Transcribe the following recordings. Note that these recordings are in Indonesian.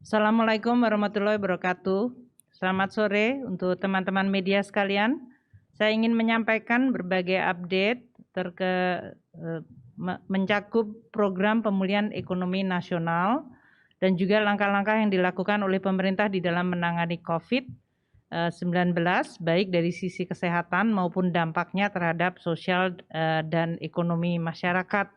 Assalamualaikum warahmatullahi wabarakatuh. Selamat sore untuk teman-teman media sekalian. Saya ingin menyampaikan berbagai update mencakup program pemulihan ekonomi nasional dan juga langkah-langkah yang dilakukan oleh pemerintah di dalam menangani COVID-19, baik dari sisi kesehatan maupun dampaknya terhadap sosial dan ekonomi masyarakat.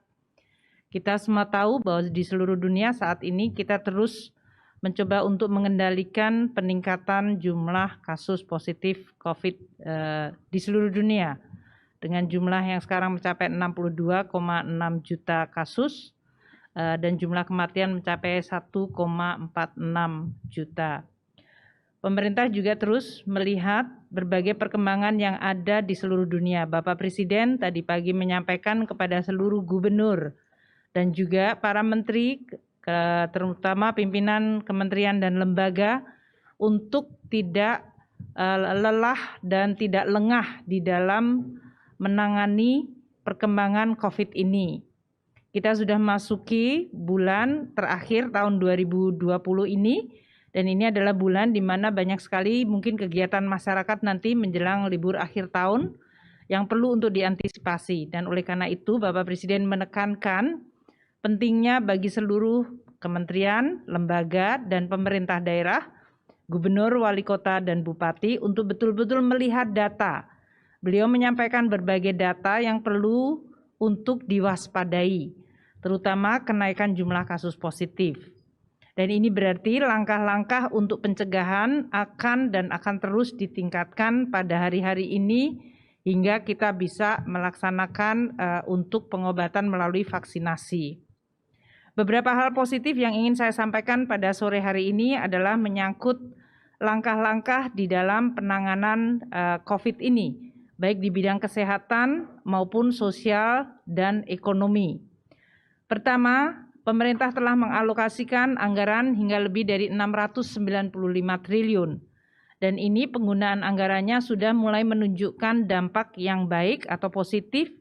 Kita semua tahu bahwa di seluruh dunia saat ini kita terus mencoba untuk mengendalikan peningkatan jumlah kasus positif COVID di seluruh dunia dengan jumlah yang sekarang mencapai 62,6 juta kasus dan jumlah kematian mencapai 1,46 juta. Pemerintah juga terus melihat berbagai perkembangan yang ada di seluruh dunia. Bapak Presiden tadi pagi menyampaikan kepada seluruh gubernur dan juga para menteri, terutama pimpinan kementerian dan lembaga, untuk tidak lelah dan tidak lengah di dalam menangani perkembangan COVID ini. Kita sudah masuki bulan terakhir tahun 2020 ini, dan ini adalah bulan di mana banyak sekali mungkin kegiatan masyarakat nanti menjelang libur akhir tahun yang perlu untuk diantisipasi. Dan oleh karena itu Bapak Presiden menekankan pentingnya bagi seluruh kementerian, lembaga, dan pemerintah daerah, gubernur, wali kota, dan bupati untuk betul-betul melihat data. Beliau menyampaikan berbagai data yang perlu untuk diwaspadai, terutama kenaikan jumlah kasus positif. Dan ini berarti langkah-langkah untuk pencegahan akan terus ditingkatkan pada hari-hari ini hingga kita bisa melaksanakan untuk pengobatan melalui vaksinasi. Beberapa hal positif yang ingin saya sampaikan pada sore hari ini adalah menyangkut langkah-langkah di dalam penanganan COVID ini, baik di bidang kesehatan maupun sosial dan ekonomi. Pertama, pemerintah telah mengalokasikan anggaran hingga lebih dari 695 triliun. Dan ini penggunaan anggarannya sudah mulai menunjukkan dampak yang baik atau positif,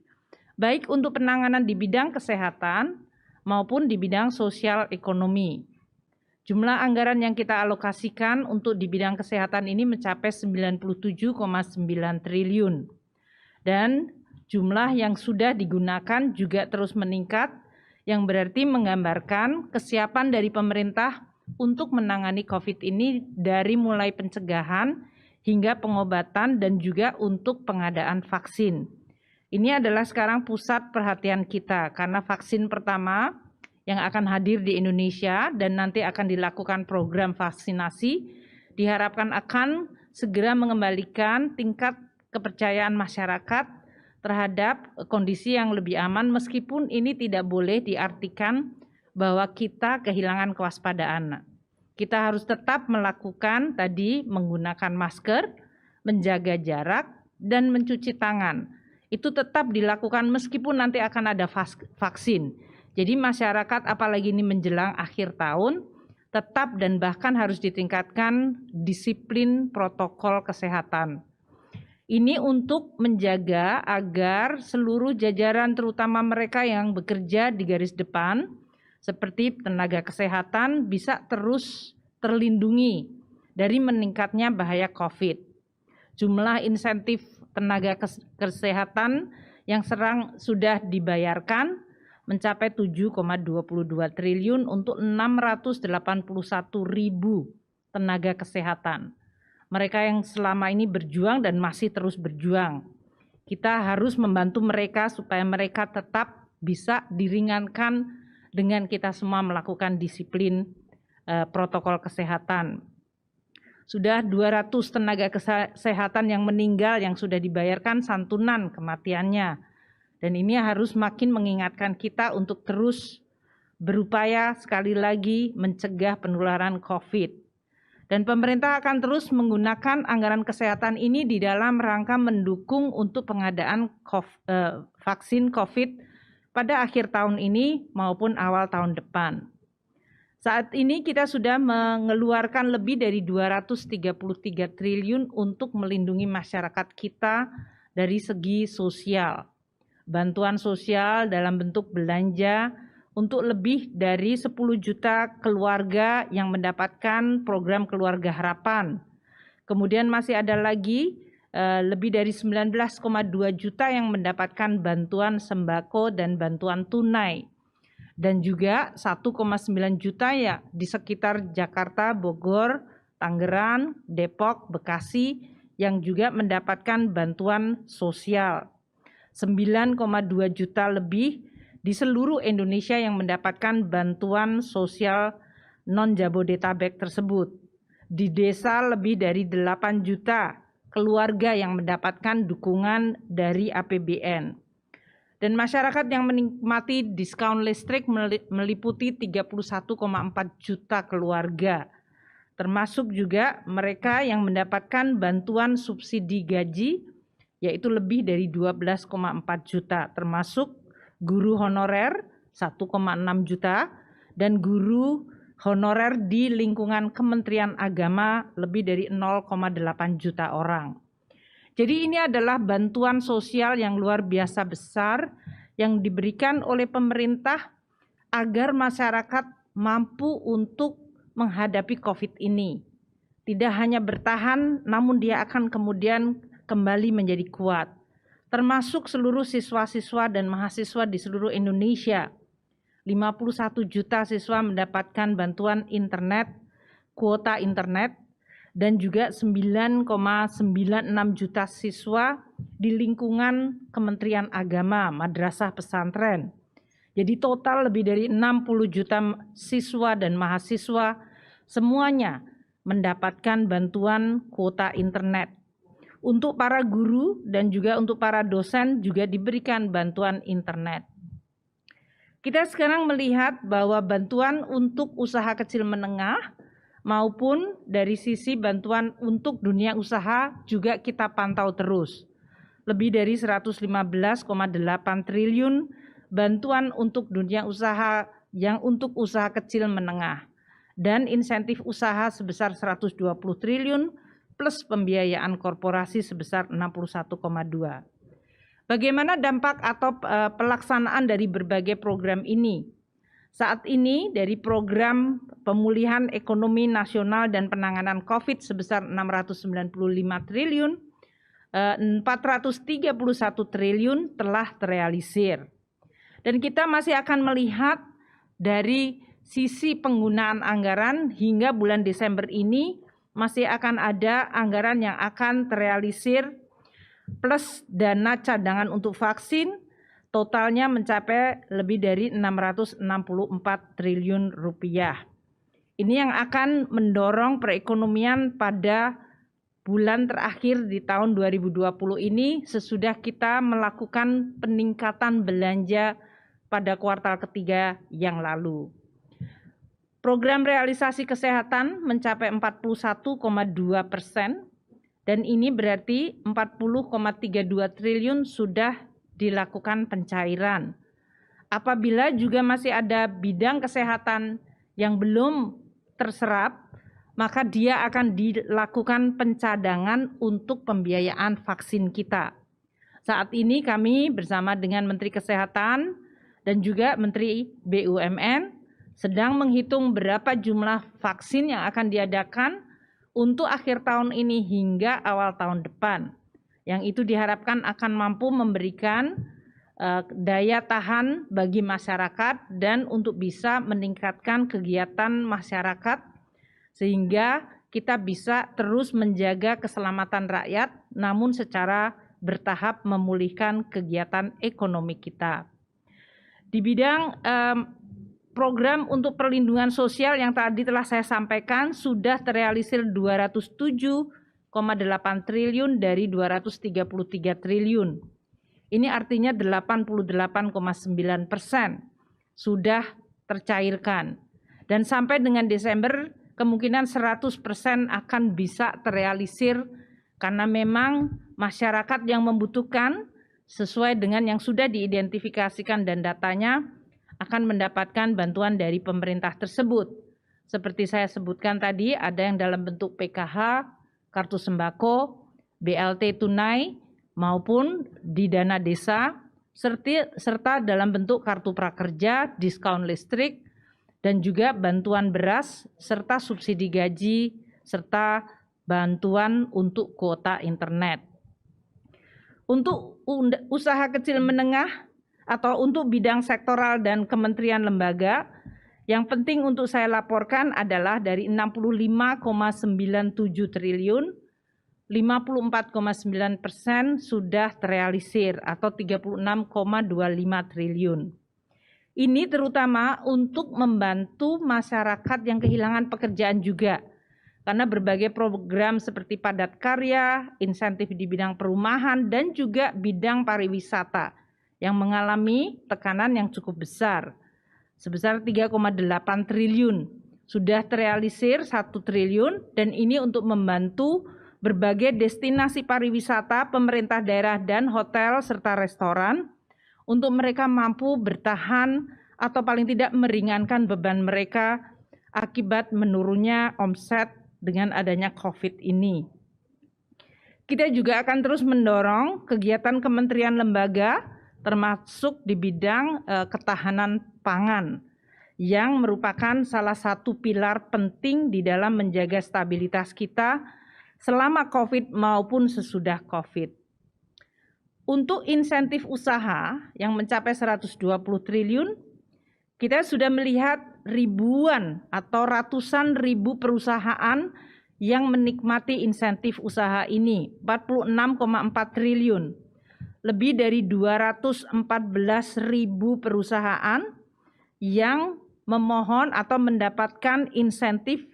baik untuk penanganan di bidang kesehatan maupun di bidang sosial ekonomi. Jumlah anggaran yang kita alokasikan untuk di bidang kesehatan ini mencapai 97,9 triliun. Dan jumlah yang sudah digunakan juga terus meningkat, yang berarti menggambarkan kesiapan dari pemerintah untuk menangani COVID ini dari mulai pencegahan hingga pengobatan dan juga untuk pengadaan vaksin. Ini adalah sekarang pusat perhatian kita karena vaksin pertama yang akan hadir di Indonesia dan nanti akan dilakukan program vaksinasi diharapkan akan segera mengembalikan tingkat kepercayaan masyarakat terhadap kondisi yang lebih aman, meskipun ini tidak boleh diartikan bahwa kita kehilangan kewaspadaan. Kita harus tetap melakukan tadi menggunakan masker, menjaga jarak, dan mencuci tangan. Itu tetap dilakukan meskipun nanti akan ada vaksin. Jadi masyarakat apalagi ini menjelang akhir tahun tetap dan bahkan harus ditingkatkan disiplin protokol kesehatan. Ini untuk menjaga agar seluruh jajaran terutama mereka yang bekerja di garis depan seperti tenaga kesehatan bisa terus terlindungi dari meningkatnya bahaya COVID. Jumlah insentif tenaga kesehatan yang sudah dibayarkan mencapai 7,22 triliun untuk 681.000 tenaga kesehatan. Mereka yang selama ini berjuang dan masih terus berjuang. Kita harus membantu mereka supaya mereka tetap bisa diringankan dengan kita semua melakukan disiplin protokol kesehatan. Sudah 200 tenaga kesehatan yang meninggal yang sudah dibayarkan santunan kematiannya. Dan ini harus makin mengingatkan kita untuk terus berupaya sekali lagi mencegah penularan COVID. Dan pemerintah akan terus menggunakan anggaran kesehatan ini di dalam rangka mendukung untuk pengadaan vaksin COVID pada akhir tahun ini maupun awal tahun depan. Saat ini kita sudah mengeluarkan lebih dari 233 triliun untuk melindungi masyarakat kita dari segi sosial. bantuan sosial dalam bentuk belanja untuk lebih dari 10 juta keluarga yang mendapatkan program Keluarga Harapan. Kemudian masih ada lagi lebih dari 19,2 juta yang mendapatkan bantuan sembako dan bantuan tunai. Dan juga 1,9 juta ya di sekitar Jakarta, Bogor, Tangerang, Depok, Bekasi yang juga mendapatkan bantuan sosial. 9,2 juta lebih di seluruh Indonesia yang mendapatkan bantuan sosial non-Jabodetabek tersebut. Di desa lebih dari 8 juta keluarga yang mendapatkan dukungan dari APBN. Dan masyarakat yang menikmati diskon listrik meliputi 31,4 juta keluarga, termasuk juga mereka yang mendapatkan bantuan subsidi gaji, yaitu lebih dari 12,4 juta, termasuk guru honorer 1,6 juta, dan guru honorer di lingkungan Kementerian Agama lebih dari 0,8 juta orang. Jadi ini adalah bantuan sosial yang luar biasa besar yang diberikan oleh pemerintah agar masyarakat mampu untuk menghadapi COVID ini. Tidak hanya bertahan, namun dia akan kemudian kembali menjadi kuat. Termasuk seluruh siswa-siswa dan mahasiswa di seluruh Indonesia. 51 juta siswa mendapatkan bantuan internet, kuota internet, dan juga 9,96 juta siswa di lingkungan Kementerian Agama, madrasah pesantren. Jadi total lebih dari 60 juta siswa dan mahasiswa semuanya mendapatkan bantuan kuota internet. Untuk para guru dan juga untuk para dosen juga diberikan bantuan internet. Kita sekarang melihat bahwa bantuan untuk usaha kecil menengah maupun dari sisi bantuan untuk dunia usaha juga kita pantau terus. Lebih dari 115,8 triliun bantuan untuk dunia usaha yang untuk usaha kecil menengah dan insentif usaha sebesar 120 triliun plus pembiayaan korporasi sebesar 61,2. Bagaimana dampak atau pelaksanaan dari berbagai program ini? Saat ini dari program pemulihan ekonomi nasional dan penanganan COVID sebesar 695 triliun, 431 triliun telah terrealisir. Dan kita masih akan melihat dari sisi penggunaan anggaran hingga bulan Desember ini masih akan ada anggaran yang akan terrealisir plus dana cadangan untuk vaksin totalnya mencapai lebih dari 664 triliun rupiah. Ini yang akan mendorong perekonomian pada bulan terakhir di tahun 2020 ini sesudah kita melakukan peningkatan belanja pada kuartal ketiga yang lalu. Program realisasi kesehatan mencapai 41,2%. Dan ini berarti 40,32 triliun sudah dilakukan pencairan. Apabila juga masih ada bidang kesehatan yang belum terserap, maka dia akan dilakukan pencadangan untuk pembiayaan vaksin kita. Saat ini kami bersama dengan Menteri Kesehatan dan juga Menteri BUMN sedang menghitung berapa jumlah vaksin yang akan diadakan untuk akhir tahun ini hingga awal tahun depan, yang itu diharapkan akan mampu memberikan daya tahan bagi masyarakat dan untuk bisa meningkatkan kegiatan masyarakat sehingga kita bisa terus menjaga keselamatan rakyat namun secara bertahap memulihkan kegiatan ekonomi kita. Di bidang program untuk perlindungan sosial yang tadi telah saya sampaikan sudah terrealisir 207,8 triliun dari 233 triliun. Ini artinya 88,9% sudah tercairkan. Dan sampai dengan Desember kemungkinan 100% akan bisa terrealisir karena memang masyarakat yang membutuhkan sesuai dengan yang sudah diidentifikasikan dan datanya akan mendapatkan bantuan dari pemerintah tersebut. Seperti saya sebutkan tadi, ada yang dalam bentuk PKH, kartu sembako, BLT tunai, maupun di dana desa, serta dalam bentuk kartu prakerja, diskon listrik, dan juga bantuan beras, serta subsidi gaji, serta bantuan untuk kuota internet. Untuk usaha kecil menengah atau untuk bidang sektoral dan kementerian lembaga, yang penting untuk saya laporkan adalah dari 65,97 triliun, 54,9% sudah terrealisir atau 36,25 triliun. Ini terutama untuk membantu masyarakat yang kehilangan pekerjaan juga. Karena berbagai program seperti padat karya, insentif di bidang perumahan, dan juga bidang pariwisata yang mengalami tekanan yang cukup besar. Sebesar 3,8 triliun. Sudah terrealisir 1 triliun, dan ini untuk membantu berbagai destinasi pariwisata, pemerintah daerah dan hotel serta restoran untuk mereka mampu bertahan atau paling tidak meringankan beban mereka akibat menurunnya omset dengan adanya COVID ini. Kita juga akan terus mendorong kegiatan kementerian lembaga termasuk di bidang ketahanan pangan yang merupakan salah satu pilar penting di dalam menjaga stabilitas kita selama COVID maupun sesudah COVID. Untuk insentif usaha yang mencapai 120 triliun, kita sudah melihat ribuan atau ratusan ribu perusahaan yang menikmati insentif usaha ini, 46,4 triliun. Lebih dari 214.000 perusahaan yang memohon atau mendapatkan insentif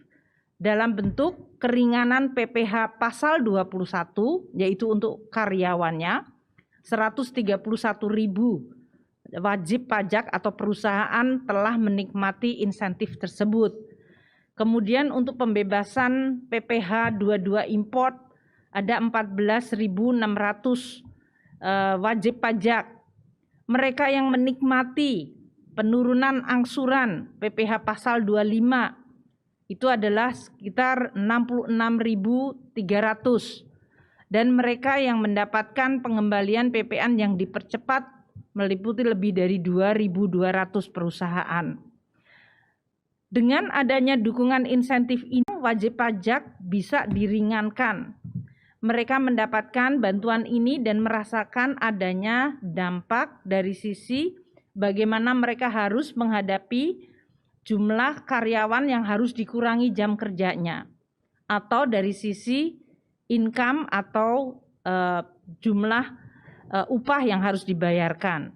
dalam bentuk keringanan PPh pasal 21, yaitu untuk karyawannya, 131.000 wajib pajak atau perusahaan telah menikmati insentif tersebut. Kemudian untuk pembebasan PPh 22 import ada 14.600 wajib pajak. Mereka yang menikmati penurunan angsuran PPh pasal 25 itu adalah sekitar 66.300. Dan mereka yang mendapatkan pengembalian PPN yang dipercepat meliputi lebih dari 2.200 perusahaan. Dengan adanya dukungan insentif ini, wajib pajak bisa diringankan. Mereka mendapatkan bantuan ini dan merasakan adanya dampak dari sisi bagaimana mereka harus menghadapi jumlah karyawan yang harus dikurangi jam kerjanya, atau dari sisi income atau jumlah upah yang harus dibayarkan.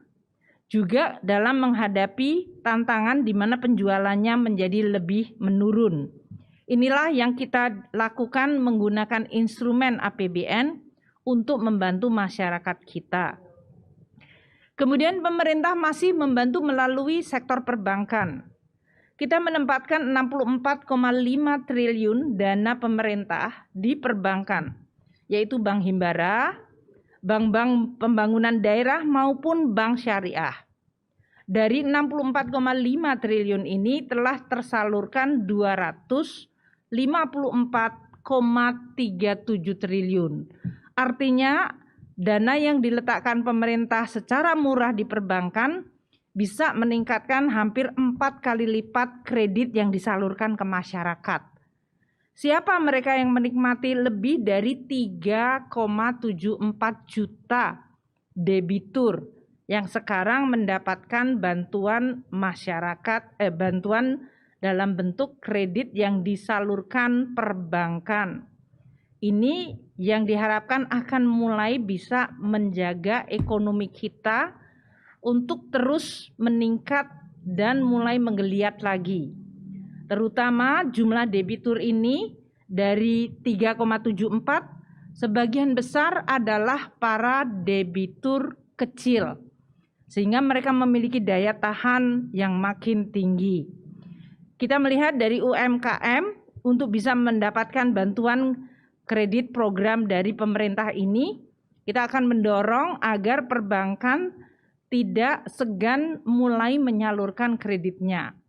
Juga dalam menghadapi tantangan di mana penjualannya menjadi lebih menurun. Inilah yang kita lakukan menggunakan instrumen APBN untuk membantu masyarakat kita. Kemudian pemerintah masih membantu melalui sektor perbankan. Kita menempatkan 64,5 triliun dana pemerintah di perbankan, yaitu Bank Himbara, bank-bank pembangunan daerah maupun bank syariah. Dari 64,5 triliun ini telah tersalurkan 254,37 triliun. Artinya dana yang diletakkan pemerintah secara murah di perbankan bisa meningkatkan hampir 4 kali lipat kredit yang disalurkan ke masyarakat. Siapa mereka yang menikmati? Lebih dari 3,74 juta debitur yang sekarang mendapatkan bantuan bantuan dalam bentuk kredit yang disalurkan perbankan. Ini yang diharapkan akan mulai bisa menjaga ekonomi kita untuk terus meningkat dan mulai menggeliat lagi. Terutama jumlah debitur ini dari 3,74, sebagian besar adalah para debitur kecil, sehingga mereka memiliki daya tahan yang makin tinggi. Kita melihat dari UMKM untuk bisa mendapatkan bantuan kredit program dari pemerintah ini, kita akan mendorong agar perbankan tidak segan mulai menyalurkan kreditnya.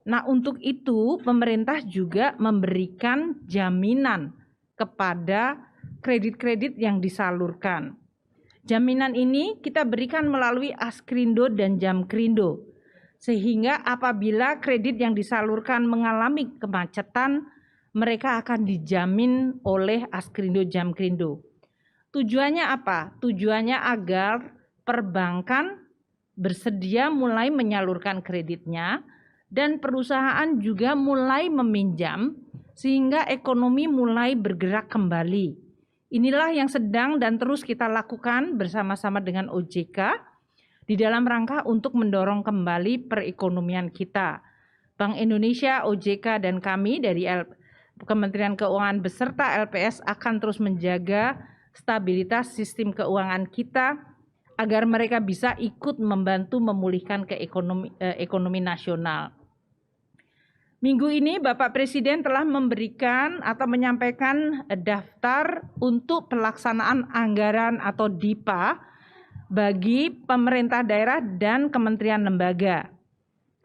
Nah, untuk itu pemerintah juga memberikan jaminan kepada kredit-kredit yang disalurkan. Jaminan ini kita berikan melalui Askrindo dan Jamkrindo, sehingga apabila kredit yang disalurkan mengalami kemacetan, mereka akan dijamin oleh Askrindo Jamkrindo. Tujuannya apa? Tujuannya agar perbankan bersedia mulai menyalurkan kreditnya dan perusahaan juga mulai meminjam sehingga ekonomi mulai bergerak kembali. Inilah yang sedang dan terus kita lakukan bersama-sama dengan OJK di dalam rangka untuk mendorong kembali perekonomian kita. Bank Indonesia, OJK, dan kami dari Kementerian Keuangan beserta LPS akan terus menjaga stabilitas sistem keuangan kita agar mereka bisa ikut membantu memulihkan ekonomi nasional. Minggu ini Bapak Presiden telah memberikan atau menyampaikan daftar untuk pelaksanaan anggaran atau DIPA bagi pemerintah daerah dan kementerian lembaga.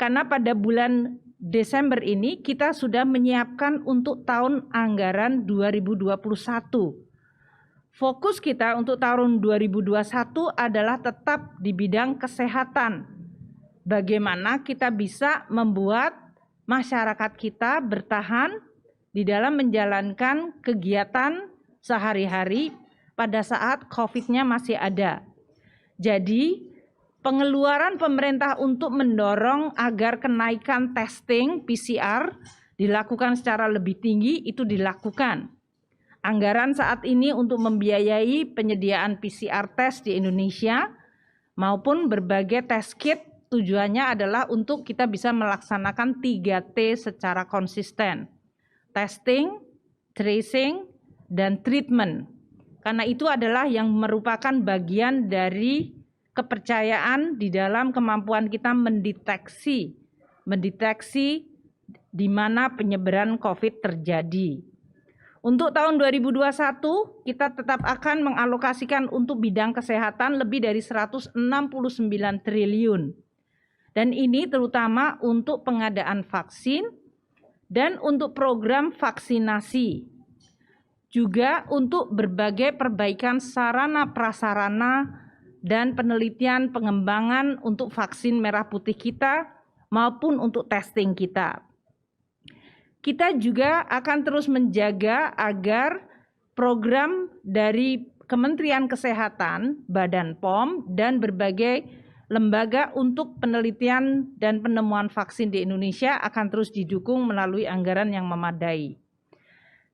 Karena pada bulan Desember ini kita sudah menyiapkan untuk tahun anggaran 2021. Fokus kita untuk tahun 2021 adalah tetap di bidang kesehatan. Bagaimana kita bisa membuat masyarakat kita bertahan di dalam menjalankan kegiatan sehari-hari pada saat COVID-nya masih ada. Jadi, pengeluaran pemerintah untuk mendorong agar kenaikan testing PCR dilakukan secara lebih tinggi itu dilakukan. Anggaran saat ini untuk membiayai penyediaan PCR test di Indonesia maupun berbagai test kit tujuannya adalah untuk kita bisa melaksanakan 3T secara konsisten. Testing, tracing, dan treatment. Karena itu adalah yang merupakan bagian dari kepercayaan di dalam kemampuan kita mendeteksi di mana penyebaran COVID terjadi. Untuk tahun 2021, kita tetap akan mengalokasikan untuk bidang kesehatan lebih dari 169 triliun. Dan ini terutama untuk pengadaan vaksin dan untuk program vaksinasi. Juga untuk berbagai perbaikan sarana prasarana dan penelitian pengembangan untuk vaksin merah putih kita maupun untuk testing kita. Kita juga akan terus menjaga agar program dari Kementerian Kesehatan, Badan POM, dan berbagai lembaga untuk penelitian dan penemuan vaksin di Indonesia akan terus didukung melalui anggaran yang memadai.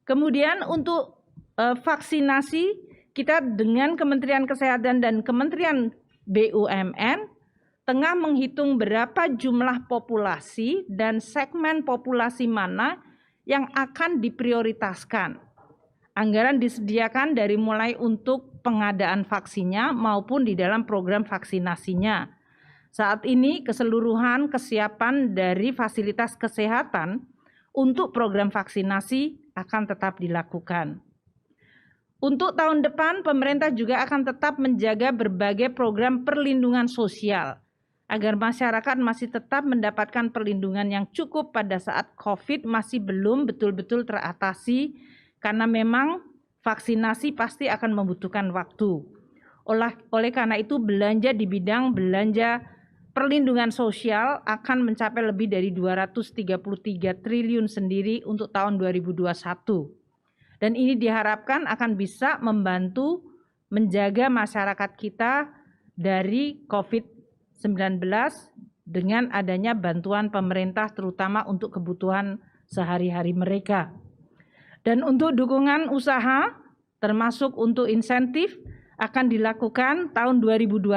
Kemudian untuk vaksinasi, kita dengan Kementerian Kesehatan dan Kementerian BUMN tengah menghitung berapa jumlah populasi dan segmen populasi mana yang akan diprioritaskan. Anggaran disediakan dari mulai untuk pengadaan vaksinnya maupun di dalam program vaksinasinya. Saat ini keseluruhan kesiapan dari fasilitas kesehatan untuk program vaksinasi akan tetap dilakukan. Untuk tahun depan, pemerintah juga akan tetap menjaga berbagai program perlindungan sosial agar masyarakat masih tetap mendapatkan perlindungan yang cukup pada saat COVID masih belum betul-betul teratasi, karena memang vaksinasi pasti akan membutuhkan waktu. Oleh karena itu, belanja di bidang belanja perlindungan sosial akan mencapai lebih dari 233 triliun sendiri untuk tahun 2021. Dan ini diharapkan akan bisa membantu menjaga masyarakat kita dari COVID-19 dengan adanya bantuan pemerintah terutama untuk kebutuhan sehari-hari mereka. Dan untuk dukungan usaha termasuk untuk insentif akan dilakukan tahun 2021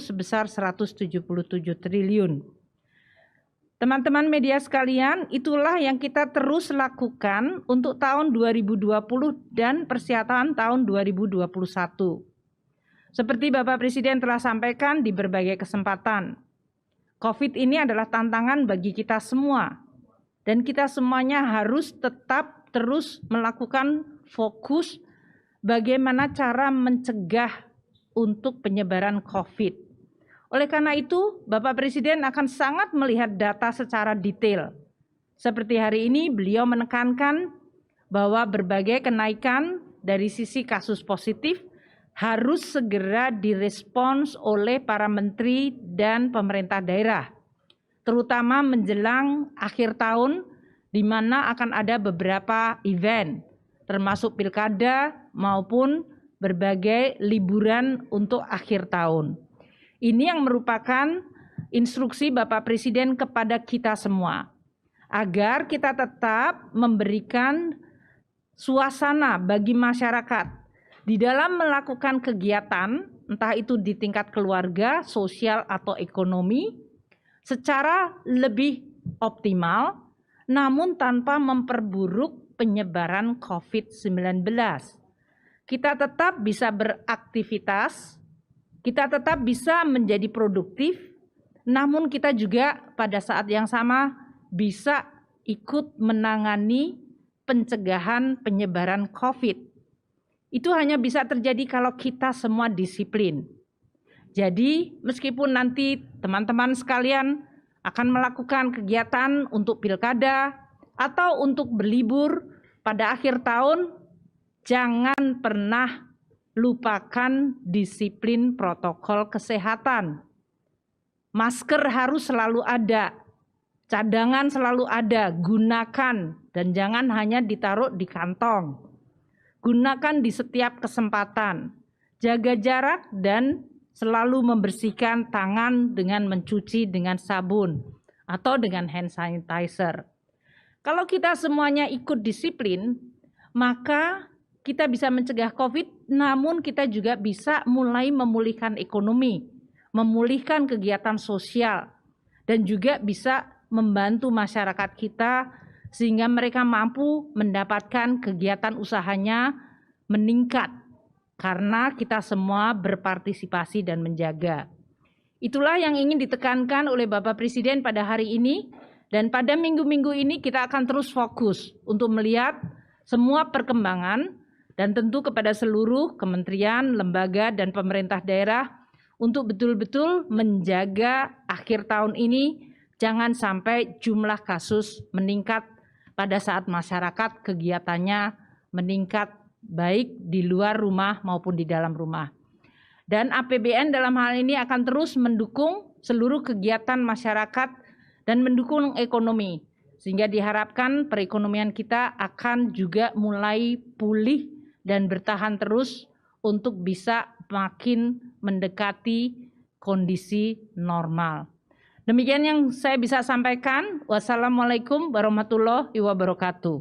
sebesar 177 triliun. Teman-teman media sekalian, itulah yang kita terus lakukan untuk tahun 2020 dan persiapan tahun 2021. Seperti Bapak Presiden telah sampaikan di berbagai kesempatan, COVID ini adalah tantangan bagi kita semua. Dan kita semuanya harus tetap terus melakukan fokus bagaimana cara mencegah untuk penyebaran COVID. Oleh karena itu, Bapak Presiden akan sangat melihat data secara detail. Seperti hari ini, beliau menekankan bahwa berbagai kenaikan dari sisi kasus positif harus segera direspons oleh para menteri dan pemerintah daerah, terutama menjelang akhir tahun di mana akan ada beberapa event, termasuk pilkada maupun berbagai liburan untuk akhir tahun. Ini yang merupakan instruksi Bapak Presiden kepada kita semua, agar kita tetap memberikan suasana bagi masyarakat di dalam melakukan kegiatan, entah itu di tingkat keluarga, sosial, atau ekonomi, secara lebih optimal, namun tanpa memperburuk penyebaran COVID-19. Kita tetap bisa beraktivitas, kita tetap bisa menjadi produktif, namun kita juga pada saat yang sama bisa ikut menangani pencegahan penyebaran COVID. Itu hanya bisa terjadi kalau kita semua disiplin. Jadi meskipun nanti teman-teman sekalian akan melakukan kegiatan untuk pilkada atau untuk berlibur pada akhir tahun, jangan pernah lupakan disiplin protokol kesehatan. Masker harus selalu ada, cadangan selalu ada, gunakan dan jangan hanya ditaruh di kantong. Gunakan di setiap kesempatan, jaga jarak dan selalu membersihkan tangan dengan mencuci dengan sabun atau dengan hand sanitizer. Kalau kita semuanya ikut disiplin, maka kita bisa mencegah COVID, namun kita juga bisa mulai memulihkan ekonomi, memulihkan kegiatan sosial, dan juga bisa membantu masyarakat kita sehingga mereka mampu mendapatkan kegiatan usahanya meningkat karena kita semua berpartisipasi dan menjaga. Itulah yang ingin ditekankan oleh Bapak Presiden pada hari ini, dan pada minggu-minggu ini kita akan terus fokus untuk melihat semua perkembangan dan tentu kepada seluruh kementerian, lembaga, dan pemerintah daerah untuk betul-betul menjaga akhir tahun ini jangan sampai jumlah kasus meningkat pada saat masyarakat kegiatannya meningkat baik di luar rumah maupun di dalam rumah. Dan APBN dalam hal ini akan terus mendukung seluruh kegiatan masyarakat dan mendukung ekonomi. Sehingga diharapkan perekonomian kita akan juga mulai pulih dan bertahan terus untuk bisa makin mendekati kondisi normal. Demikian yang saya bisa sampaikan. Wassalamualaikum warahmatullahi wabarakatuh.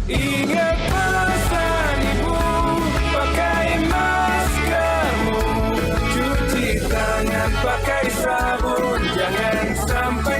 Ingat pesan ibu, pakai maskermu, cuci tangan pakai sabun, jangan sampai